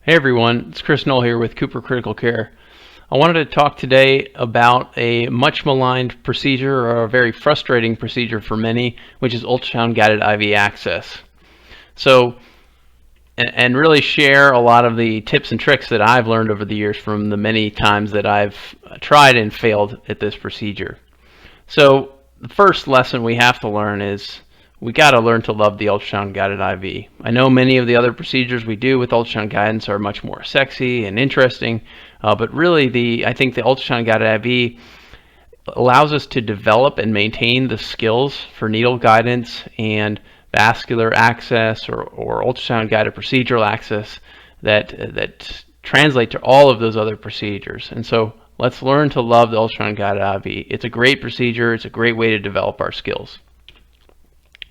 Hey everyone, it's Noel here with Cooper Critical Care. I wanted to talk today about a much maligned procedure, or a very frustrating procedure for many, which is ultrasound guided IV access. And really share a lot of the tips and tricks that I've learned over the years from the many times that I've tried and failed at this procedure. So the first lesson we have to learn is we got to learn to love the ultrasound guided IV. I know many of the other procedures we do with ultrasound guidance are much more sexy and interesting, but really I think the ultrasound guided IV allows us to develop and maintain the skills for needle guidance and vascular access or ultrasound guided procedural access that translate to all of those other procedures. And so let's learn to love the ultrasound guided IV. It's a great procedure. It's a great way to develop our skills.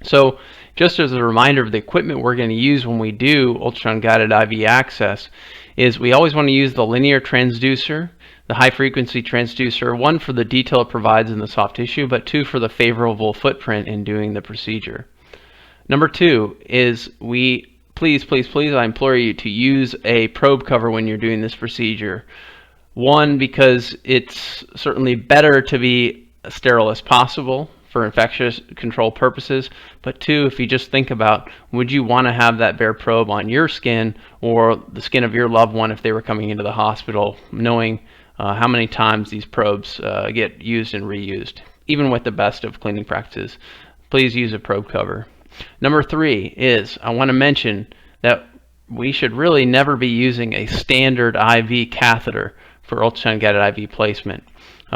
So just as a reminder of the equipment we're going to use when we do ultrasound guided IV access is we always want to use the linear transducer, the high frequency transducer, one for the detail it provides in the soft tissue, but two for the favorable footprint in doing the procedure. Number two is please, I implore you to use a probe cover when you're doing this procedure. One, because it's certainly better to be as sterile as possible for infectious control purposes, but two, if you just think about, would you want to have that bare probe on your skin or the skin of your loved one if they were coming into the hospital, knowing how many times these probes get used and reused. Even with the best of cleaning practices, please use a probe cover. Number three is, I want to mention that we should really never be using a standard IV catheter for ultrasound guided IV placement.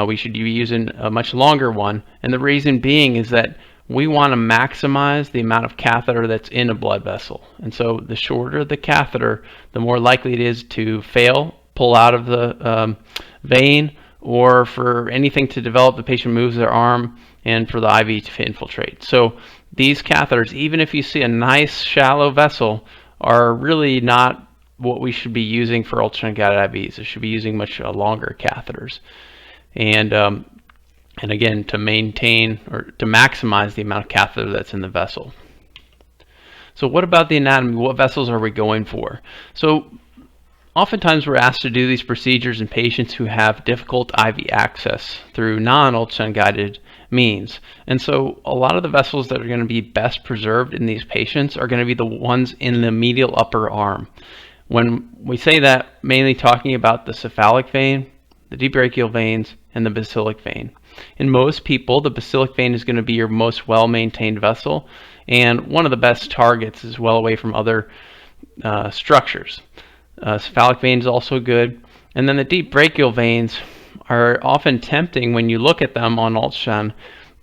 We should be using a much longer one, and the reason being is that we want to maximize the amount of catheter that's in a blood vessel. And so the shorter the catheter, the more likely it is to fail, pull out of the vein, or for anything to develop, the patient moves their arm, and for the IV to infiltrate. So these catheters, even if you see a nice shallow vessel, are really not what we should be using for ultrasound guided IVs. It should be using much longer catheters. And again, to maintain or to maximize the amount of catheter that's in the vessel. So what about the anatomy? What vessels are we going for? So oftentimes we're asked to do these procedures in patients who have difficult IV access through non-ultrasound guided means. And so a lot of the vessels that are going to be best preserved in these patients are going to be the ones in the medial upper arm. When we say that, mainly talking about the cephalic vein, the deep brachial veins, and the basilic vein. In most people, the basilic vein is going to be your most well-maintained vessel, and one of the best targets is well away from other structures. Cephalic vein is also good, and then the deep brachial veins are often tempting when you look at them on ultrasound,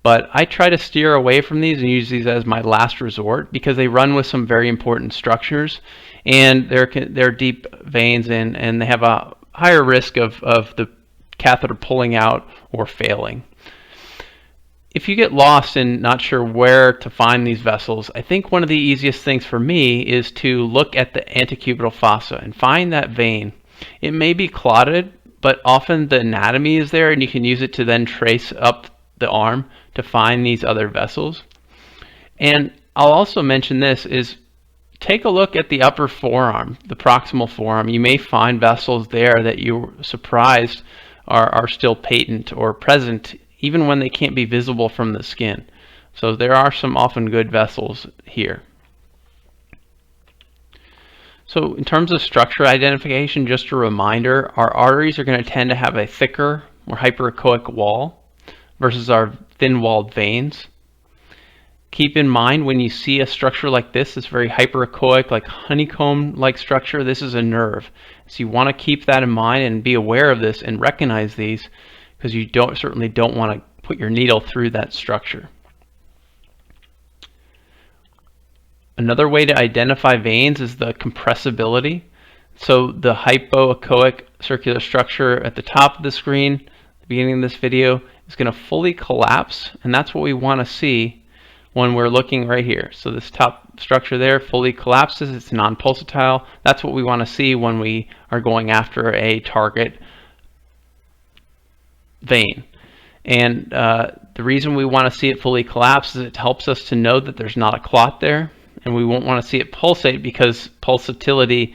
but I try to steer away from these and use these as my last resort because they run with some very important structures, and they're deep veins, and they have a higher risk of the catheter pulling out or failing. If you get lost and not sure where to find these vessels, I think one of the easiest things for me is to look at the antecubital fossa and find that vein. It may be clotted, but often the anatomy is there, and you can use it to then trace up the arm to find these other vessels. And I'll also mention this is, take a look at the upper forearm, the proximal forearm. You may find vessels there that you're surprised are still patent or present, even when they can't be visible from the skin. So there are some often good vessels here. So in terms of structure identification, just a reminder, our arteries are going to tend to have a thicker, more hyperechoic wall versus our thin-walled veins. Keep in mind when you see a structure like this, this very hyperechoic, like honeycomb-like structure, this is a nerve. So you want to keep that in mind and be aware of this and recognize these, because you certainly don't want to put your needle through that structure. Another way to identify veins is the compressibility. So the hypoechoic circular structure at the top of the screen, at the beginning of this video, is going to fully collapse, and that's what we want to see when we're looking right here. So this top structure there fully collapses, it's non-pulsatile. That's what we want to see when we are going after a target vein. And the reason we want to see it fully collapse is it helps us to know that there's not a clot there, and we won't want to see it pulsate because pulsatility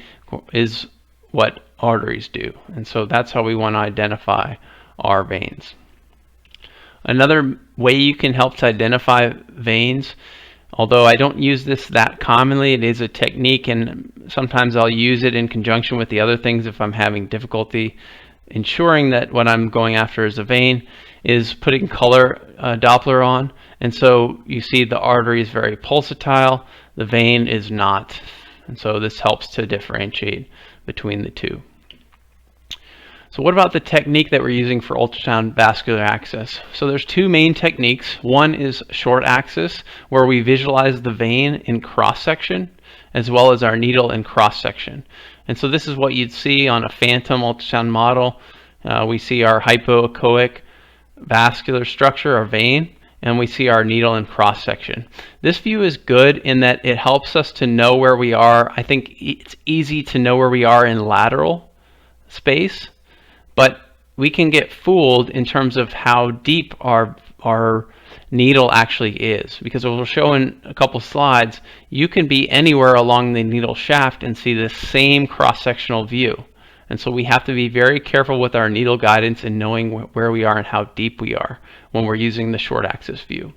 is what arteries do. And so that's how we want to identify our veins. Another way you can help to identify veins, although I don't use this that commonly, it is a technique, and sometimes I'll use it in conjunction with the other things if I'm having difficulty ensuring that what I'm going after is a vein, is putting color Doppler on. And so you see the artery is very pulsatile, the vein is not. And so this helps to differentiate between the two. So what about the technique that we're using for ultrasound vascular access? So there's two main techniques. One is short axis, where we visualize the vein in cross-section, as well as our needle in cross-section. And so this is what you'd see on a phantom ultrasound model. We see our hypoechoic vascular structure, our vein, and we see our needle in cross-section. This view is good in that it helps us to know where we are. I think it's easy to know where we are in lateral space, but we can get fooled in terms of how deep our needle actually is, because we'll show in a couple slides, you can be anywhere along the needle shaft and see the same cross-sectional view. And so we have to be very careful with our needle guidance and knowing where we are and how deep we are when we're using the short axis view.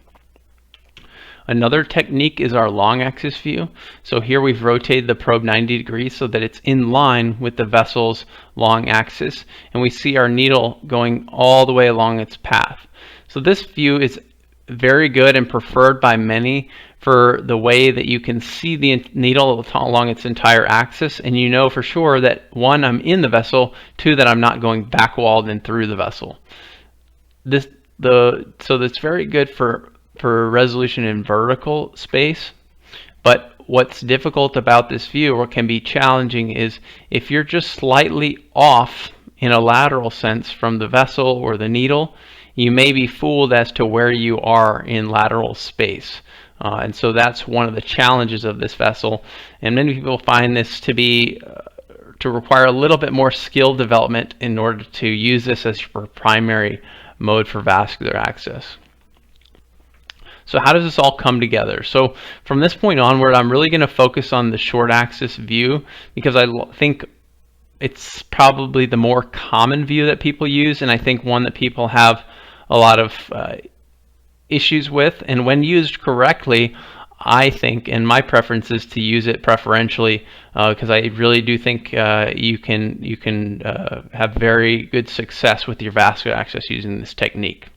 Another technique is our long axis view. So here we've rotated the probe 90 degrees so that it's in line with the vessel's long axis, and we see our needle going all the way along its path. So this view is very good and preferred by many for the way that you can see the needle along its entire axis, and you know for sure that one, I'm in the vessel, two, that I'm not going back walled and through the vessel. So that's very good for resolution in vertical space. But what's difficult about this view, or can be challenging, is if you're just slightly off in a lateral sense from the vessel or the needle, you may be fooled as to where you are in lateral space. And so that's one of the challenges of this vessel. And many people find this to be to require a little bit more skill development in order to use this as your primary mode for vascular access. So how does this all come together? So from this point onward, I'm really going to focus on the short axis view, because I think it's probably the more common view that people use, and I think one that people have a lot of issues with. And when used correctly, I think, and my preference is to use it preferentially, because I really do think you can have very good success with your vascular access using this technique.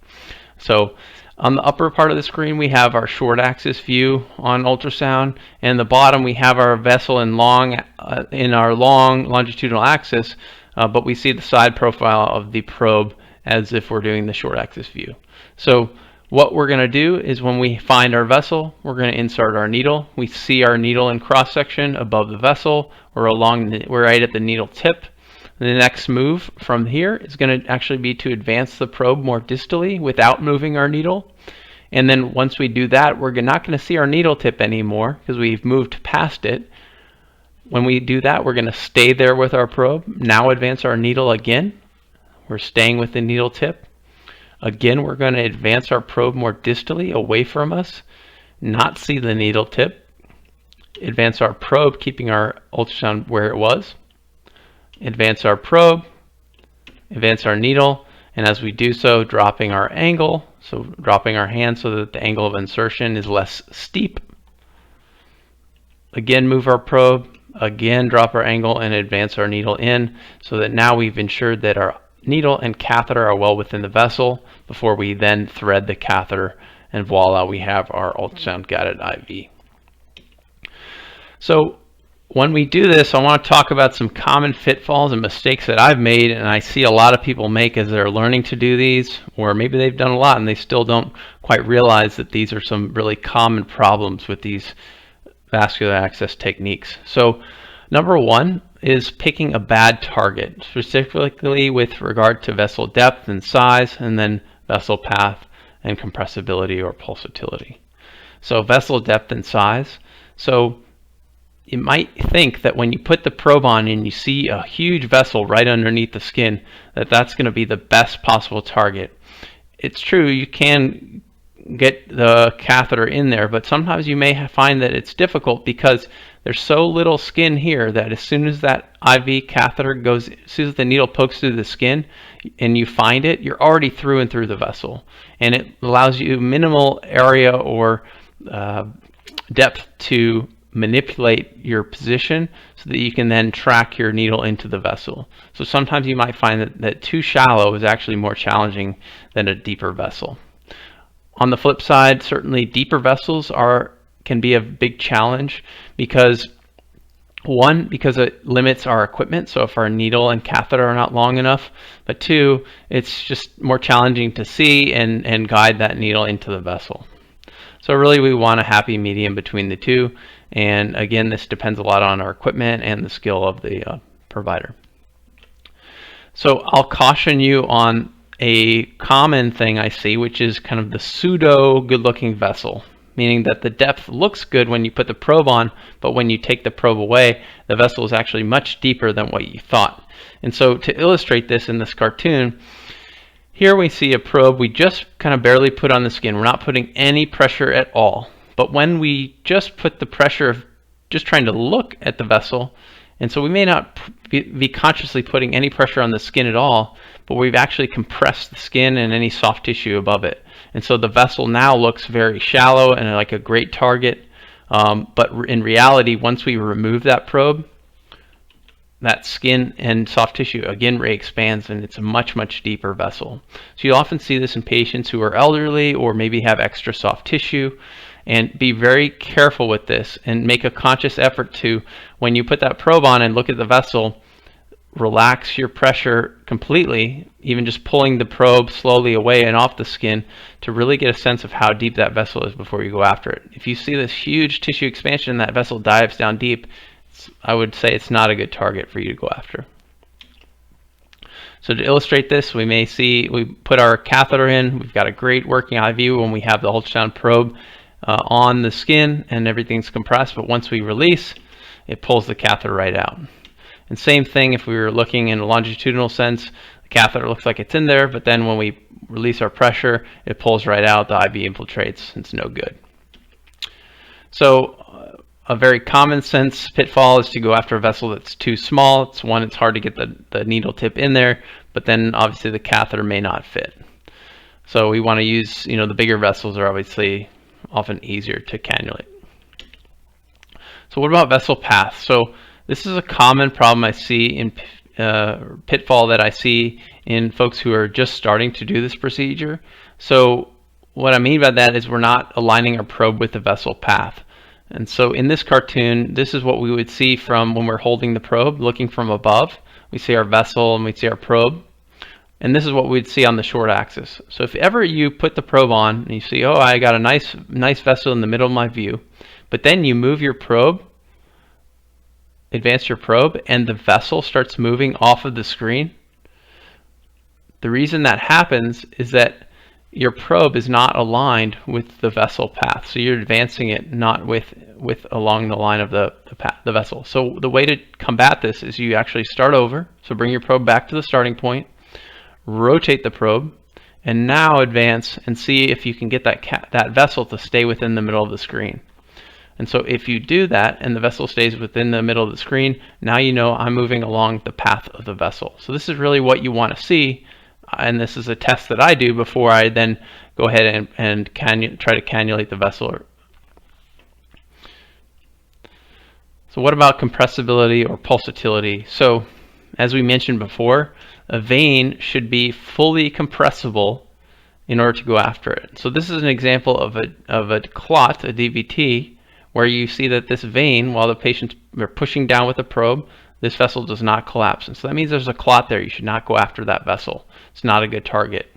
So on the upper part of the screen, we have our short axis view on ultrasound, and the bottom we have our vessel in our long longitudinal axis, but we see the side profile of the probe as if we're doing the short axis view. So what we're going to do is, when we find our vessel, we're going to insert our needle. We see our needle in cross section above the vessel. We're right at the needle tip. The next move from here is going to actually be to advance the probe more distally without moving our needle. And then once we do that, we're not going to see our needle tip anymore because we've moved past it. When we do that, we're going to stay there with our probe. Now advance our needle again. We're staying with the needle tip. Again, we're going to advance our probe more distally away from us, not see the needle tip. Advance our probe, keeping our ultrasound where it was. Advance our probe, advance our needle, and as we do so, dropping our angle, so dropping our hand so that the angle of insertion is less steep. Again, move our probe, again drop our angle and advance our needle in, so that now we've ensured that our needle and catheter are well within the vessel before we then thread the catheter, and voila, we have our ultrasound guided IV. So when we do this, I want to talk about some common pitfalls and mistakes that I've made, and I see a lot of people make as they're learning to do these, or maybe they've done a lot and they still don't quite realize that these are some really common problems with these vascular access techniques. So number one is picking a bad target, specifically with regard to vessel depth and size, and then vessel path and compressibility or pulsatility. So vessel depth and size. So you might think that when you put the probe on and you see a huge vessel right underneath the skin, that's going to be the best possible target. It's true, you can get the catheter in there, but sometimes you may find that it's difficult because there's so little skin here that as soon as that IV catheter goes, as soon as the needle pokes through the skin and you find it, you're already through and through the vessel. And it allows you minimal area or depth to manipulate your position so that you can then track your needle into the vessel. So sometimes you might find that too shallow is actually more challenging than a deeper vessel. On the flip side, certainly deeper vessels can be a big challenge because because it limits our equipment, so if our needle and catheter are not long enough, but two, it's just more challenging to see and guide that needle into the vessel. So really we want a happy medium between the two, and again, this depends a lot on our equipment and the skill of the provider. So I'll caution you on a common thing I see, which is kind of the pseudo good-looking vessel, meaning that the depth looks good when you put the probe on, but when you take the probe away, the vessel is actually much deeper than what you thought. And so to illustrate this in this cartoon, here we see a probe we just kind of barely put on the skin. We're not putting any pressure at all. But when we just put the pressure of just trying to look at the vessel, and so we may not be consciously putting any pressure on the skin at all, but we've actually compressed the skin and any soft tissue above it. And so the vessel now looks very shallow and like a great target. But in reality, once we remove that probe, that skin and soft tissue again re-expands, and it's a much, much deeper vessel. So you often see this in patients who are elderly or maybe have extra soft tissue. And be very careful with this and make a conscious effort to, when you put that probe on and look at the vessel, relax your pressure completely, even just pulling the probe slowly away and off the skin to really get a sense of how deep that vessel is before you go after it. If you see this huge tissue expansion and that vessel dives down deep, I would say it's not a good target for you to go after. So to illustrate this, we may see we put our catheter in. We've got a great working IV when we have the ultrasound probe on the skin and everything's compressed, but once we release, it pulls the catheter right out. And same thing if we were looking in a longitudinal sense, the catheter looks like it's in there, but then when we release our pressure, it pulls right out, the IV infiltrates, it's no good. So a very common sense pitfall is to go after a vessel that's too small. It's one, it's hard to get the needle tip in there, but then obviously the catheter may not fit. So we want to use, the bigger vessels are obviously often easier to cannulate. So what about vessel path? So this is a common problem I see in pitfall that I see in folks who are just starting to do this procedure. So what I mean by that is we're not aligning our probe with the vessel path. And so in this cartoon, this is what we would see from when we're holding the probe, looking from above. We see our vessel and we see our probe. And this is what we'd see on the short axis. So if ever you put the probe on and you see, oh, I got a nice vessel in the middle of my view, but then you move your probe, advance your probe, and the vessel starts moving off of the screen, the reason that happens is that your probe is not aligned with the vessel path. So you're advancing it not with along the line of the vessel. So the way to combat this is you actually start over. So bring your probe back to the starting point, rotate the probe, and now advance and see if you can get that vessel to stay within the middle of the screen. And so if you do that and the vessel stays within the middle of the screen, now you know I'm moving along the path of the vessel. So this is really what you want to see, and this is a test that I do before I then go ahead and try to cannulate the vessel. So what about compressibility or pulsatility? So as we mentioned before, a vein should be fully compressible in order to go after it. So this is an example of a clot, a DVT, where you see that this vein, while the patients are pushing down with a probe, this vessel does not collapse. And so that means there's a clot there. You should not go after that vessel. It's not a good target.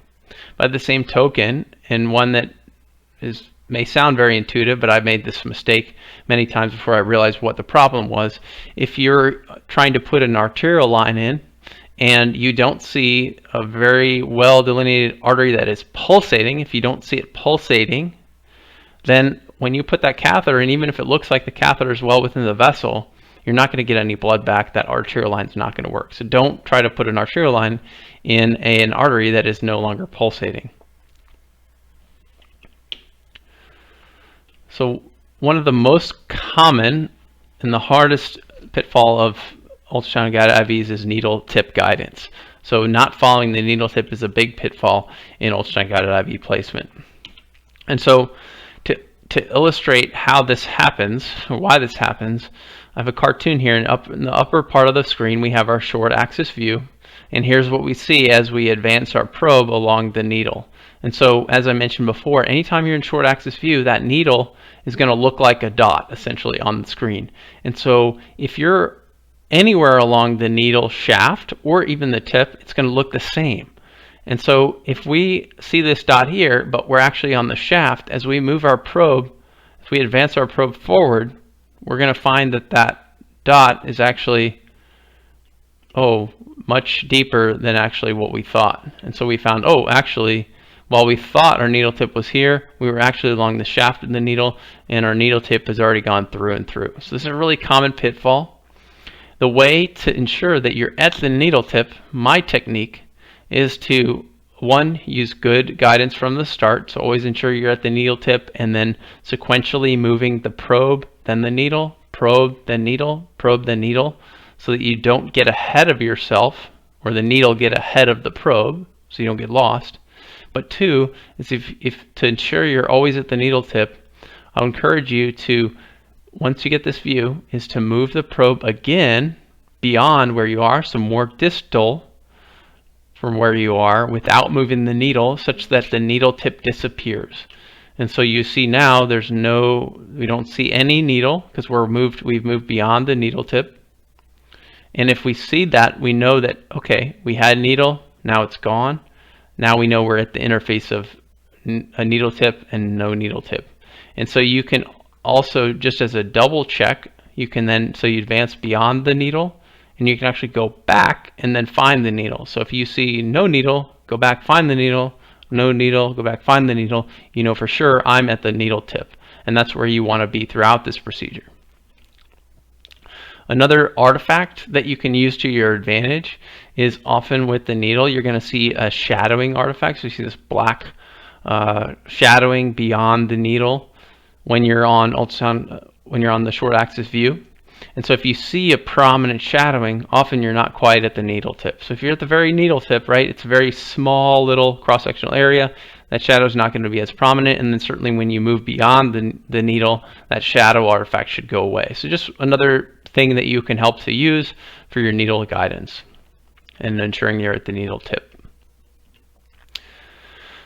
By the same token, and one that may sound very intuitive, but I've made this mistake many times before I realized what the problem was. If you're trying to put an arterial line in, and you don't see a very well delineated artery that is pulsating, if you don't see it pulsating, then when you put that catheter in, even if it looks like the catheter is well within the vessel, you're not going to get any blood back. That arterial line is not going to work. So don't try to put an arterial line in an artery that is no longer pulsating. So one of the most common And the hardest pitfall of ultrasound guided IVs is needle tip guidance. So not following the needle tip is a big pitfall in ultrasound guided IV placement. And so to illustrate how this happens, or why this happens, I have a cartoon here, and up in the upper part of the screen we have our short axis view, and here's what we see as we advance our probe along the needle. And so, as I mentioned before, anytime you're in short axis view, that needle is going to look like a dot essentially on the screen. And so if you're anywhere along the needle shaft or even the tip, it's going to look the same. And so if we see this dot here, but we're actually on the shaft, as we move our probe, if we advance our probe forward, we're going to find that that dot is actually, much deeper than actually what we thought. And so we found, actually, while we thought our needle tip was here, we were actually along the shaft of the needle, and our needle tip has already gone through and through. So this is a really common pitfall. The way to ensure that you're at the needle tip, my technique, is to, one, use good guidance from the start. So always ensure you're at the needle tip, and then sequentially moving the probe, then the needle, probe, then needle, probe, then needle, so that you don't get ahead of yourself, or the needle get ahead of the probe, so you don't get lost. But two, is if to ensure you're always at the needle tip, I'll encourage you to, once you get this view, is to move the probe again beyond where you are, so more distal from where you are, without moving the needle, such that the needle tip disappears. And so you see now we don't see any needle because we've moved beyond the needle tip. And if we see that, we know that, okay, we had needle, now it's gone. Now we know we're at the interface of a needle tip and no needle tip. And so you can also, just as a double check, you can then, so you advance beyond the needle, and you can actually go back and then find the needle. So if you see no needle, go back, find the needle, no needle, go back, find the needle, you know for sure I'm at the needle tip. And that's where you want to be throughout this procedure. Another artifact that you can use to your advantage is often with the needle, you're going to see a shadowing artifact. So you see this black shadowing beyond the needle when you're on ultrasound, when you're on the short axis view. And so if you see a prominent shadowing, often you're not quite at the needle tip. So if you're at the very needle tip, right, it's a very small little cross-sectional area, that shadow is not going to be as prominent. And then certainly when you move beyond the needle, that shadow artifact should go away. So just another thing that you can help to use for your needle guidance and ensuring you're at the needle tip.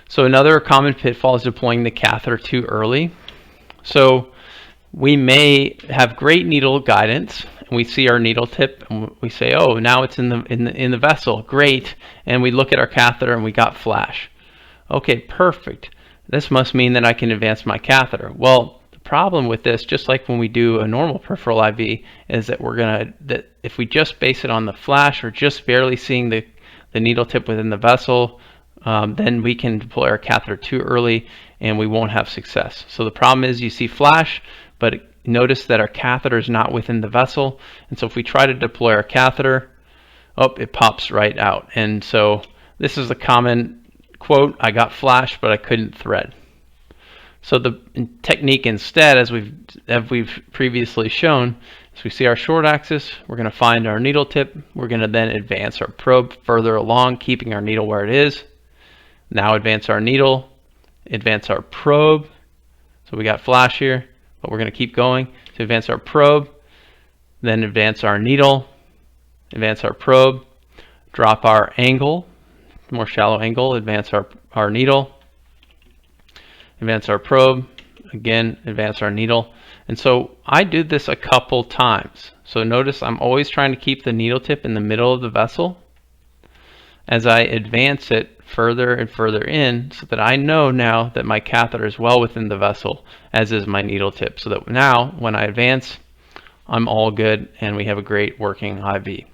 So another common pitfall is deploying the catheter too early. So we may have great needle guidance, and we see our needle tip, and we say, "Oh, now it's in the vessel, great!" And we look at our catheter, and we got flash. Okay, perfect. This must mean that I can advance my catheter. Well, the problem with this, just like when we do a normal peripheral IV, is that that if we just base it on the flash or just barely seeing the needle tip within the vessel, then we can deploy our catheter too early, and we won't have success. So the problem is you see flash, but notice that our catheter is not within the vessel. And so if we try to deploy our catheter, it pops right out. And so this is a common quote, "I got flash, but I couldn't thread." So the technique instead, as we've previously shown, is we see our short axis, we're going to find our needle tip, we're going to then advance our probe further along, keeping our needle where it is. Now advance our needle, advance our probe. So we got flash here, but we're going to keep going to advance our probe, then advance our needle, advance our probe, drop our angle, more shallow angle, advance our needle, advance our probe, again, advance our needle. And so I do this a couple times. So notice I'm always trying to keep the needle tip in the middle of the vessel as I advance it further and further in, so that I know now that my catheter is well within the vessel, as is my needle tip, so that now when I advance, I'm all good and we have a great working IV.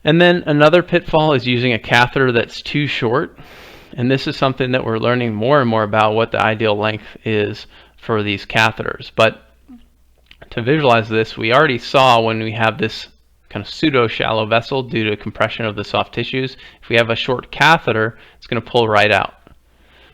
And then another pitfall is using a catheter that's too short. And this is something that we're learning more and more about, what the ideal length is for these catheters. But to visualize this, we already saw when we have this kind of pseudo shallow vessel due to compression of the soft tissues, if we have a short catheter, it's going to pull right out.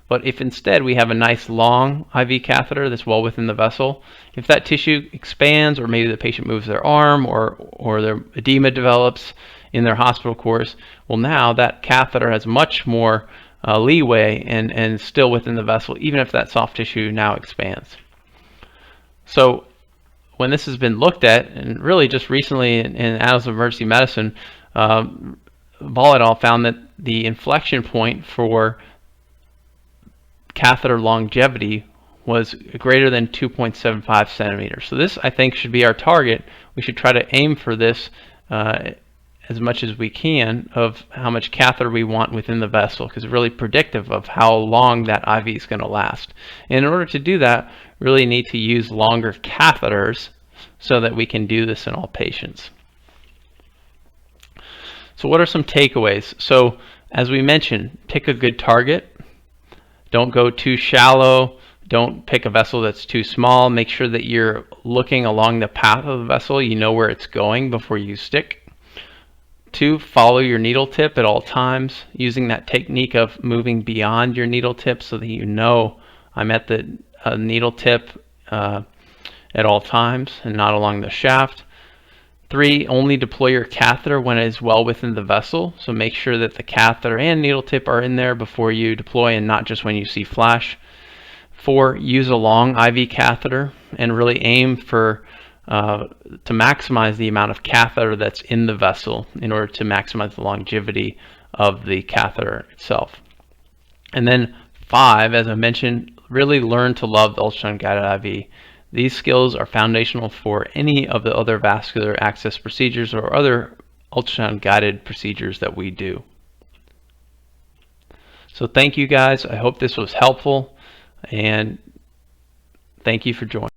But if instead we have a nice long IV catheter that's well within the vessel, if that tissue expands, or maybe the patient moves their arm, or their edema develops in their hospital course, well, now that catheter has much more leeway and still within the vessel, even if that soft tissue now expands. So when this has been looked at, and really just recently in Annals of Emergency Medicine, Ball et al. Found that the inflection point for catheter longevity was greater than 2.75 centimeters. So this, I think, should be our target. We should try to aim for this as much as we can of how much catheter we want within the vessel, because it's really predictive of how long that IV is going to last. And in order to do that, we really need to use longer catheters so that we can do this in all patients. So what are some takeaways? So as we mentioned, pick a good target. Don't go too shallow. Don't pick a vessel that's too small. Make sure that you're looking along the path of the vessel. You know where it's going before you stick. 2, follow your needle tip at all times, using that technique of moving beyond your needle tip so that you know I'm at the needle tip at all times and not along the shaft. 3, only deploy your catheter when it is well within the vessel. So make sure that the catheter and needle tip are in there before you deploy, and not just when you see flash. 4, use a long IV catheter and really aim for to maximize the amount of catheter that's in the vessel in order to maximize the longevity of the catheter itself. And then 5, as I mentioned, really learn to love the ultrasound guided IV. These skills are foundational for any of the other vascular access procedures or other ultrasound guided procedures that we do. So thank you guys. I hope this was helpful, and thank you for joining.